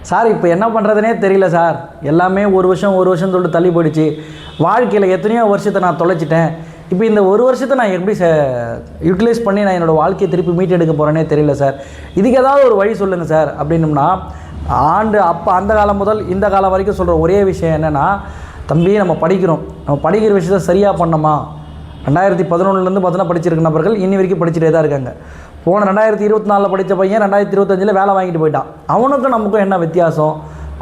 Sir இப்போ என்ன பண்ணுறதுனே தெரியல சார், எல்லாமே ஒரு வருஷம் சொல்லிட்டு தள்ளி போயிடுச்சு. வாழ்க்கையில் எத்தனையோ வருஷத்தை நான் தொலைச்சிட்டேன். இப்போ இந்த ஒரு வருஷத்தை நான் எப்படி யூட்டிலைஸ் பண்ணி நான் என்னோடய வாழ்க்கையை திருப்பி மீட்டெடுக்க போகிறேனே தெரியல சார், இதுக்கு ஏதாவது ஒரு வழி சொல்லுங்கள் சார் அப்படின்னம்னா, அப்போ அந்த காலம் முதல் இந்த காலம் வரைக்கும் சொல்கிற ஒரே விஷயம் என்னென்னா, தம்பி நம்ம படிக்கிற விஷயத்தை சரியாக பண்ணோமா. 2011 பார்த்தோன்னா படிச்சிருக்க நபர்கள் இன்னி வரைக்கும் படிச்சுட்டே தான் இருக்காங்க. போன 2024 படித்த பையன் 2025 வேலை வாங்கிட்டு போயிட்டான். அவனுக்கும் நமக்கும் என்ன வித்தியாசம்?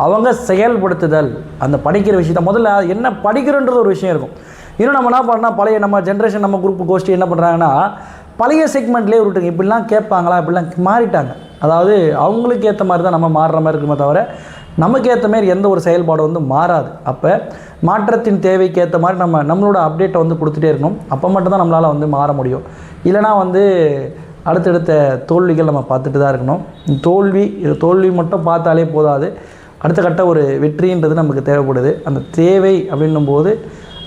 அவங்க செயல்படுத்துதல். அந்த படிக்கிற விஷயத்த முதல்ல என்ன படிக்கிறன்றது ஒரு விஷயம் இருக்கும். இன்னும் நம்ம என்ன பண்ணால் பழைய நம்ம ஜென்ரேஷன் நம்ம குரூப் கோஷ்டி என்ன பண்ணுறாங்கன்னா, பழைய செக்மெண்ட்லேயே விட்டுங்க, இப்படிலாம் கேட்பாங்களா, இப்படிலாம் மாறிட்டாங்க. அதாவது அவங்களுக்கு ஏற்ற மாதிரி தான் நம்ம மாறுற மாதிரி இருக்குமே தவிர நமக்கு ஏற்ற மாதிரி எந்த ஒரு செயல்பாடு மாறாது. அப்போ மாற்றத்தின் தேவைக்கு ஏற்ற மாதிரி நம்மளோட அப்டேட்டை கொடுத்துட்டே இருக்கணும். அப்போ மட்டும்தான் நம்மளால் மாற முடியும். இல்லைனா அடுத்தடுத்த தோல்விகள் நம்ம பார்த்துட்டு தான் இருக்கணும். தோல்வி மட்டும் பார்த்தாலே போதாது, அடுத்த கட்ட ஒரு வெற்றின்றது நமக்கு தேவைப்படுது. அந்த தேவை அப்படின்னும்போது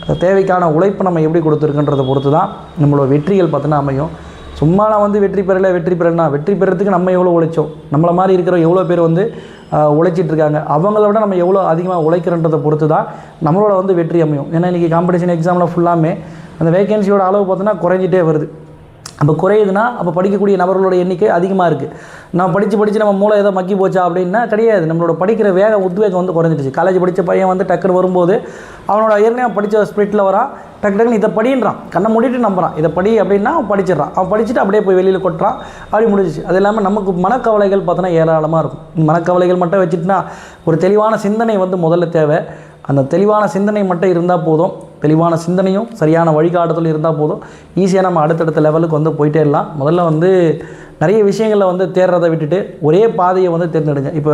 அந்த தேவைக்கான உழைப்பு நம்ம எப்படி கொடுத்துருக்குன்றதை பொறுத்து தான் நம்மளோட வெற்றிகள் பார்த்தோன்னா அமையும். சும்மா நான் வெற்றி பெறலைன்னா வெற்றி பெறத்துக்கு நம்ம எவ்வளோ உழைச்சோம், நம்மளை மாதிரி இருக்கிற எவ்வளோ பேர் உழைச்சிட்ருக்காங்க, அவங்கள விட நம்ம எவ்வளோ அதிகமாக உழைக்கிறன்றதை பொறுத்து தான் நம்மளோட வெற்றி அமையும். ஏன்னா இன்றைக்கி காம்படிஷன் எக்ஸாமில் ஃபுல்லாமே அந்த வேகன்சியோட அளவு பார்த்தோன்னா குறைஞ்சிட்டே வருது. அப்போ குறையுதுன்னா அப்போ படிக்கக்கூடிய நபர்களோட எண்ணிக்கை அதிகமாக இருக்குது. நம்ம படித்து நம்ம மூளை ஏதோ மக்கி போச்சா அப்படின்னா கிடையாது. நம்மளோட படிக்கிற உத்வேகம் குறைஞ்சிடுச்சு. காலேஜ் படித்த பையன் டக்குன்னு வரும்போது அவனோட ஏற்கனவே படித்த ஸ்பிரிட்டில் வரான், டக்குன்னு இதை படின்றான், கண்ணை மூடிட்டு நம்புறான், இதை படி அப்படின்னா அவன் படிச்சிடறான். அவன் படிச்சுட்டு அப்படியே போய் வெளியில் கொட்டுறான், அப்படி முடிஞ்சிச்சு. அது இல்லாமல் நமக்கு மனக்கவலைகள் பார்த்தோன்னா ஏராளமாக இருக்கும். மனக்கவலைகள் மட்டும் வச்சுட்டுனா ஒரு தெளிவான சிந்தனை முதல்ல தேவை. அந்த தெளிவான சிந்தனை மட்டும் இருந்தால் போதும். தெளிவான சிந்தனையும் சரியான வழிகாட்டுதலும் இருந்தால் போதும். ஈஸியாக நம்ம அடுத்தடுத்த லெவலுக்கு போயிட்டே இருக்கலாம். முதல்ல நிறைய விஷயங்களில் தேடுறதை விட்டுட்டு ஒரே பாதையை தேர்ந்தெடுங்க. இப்போ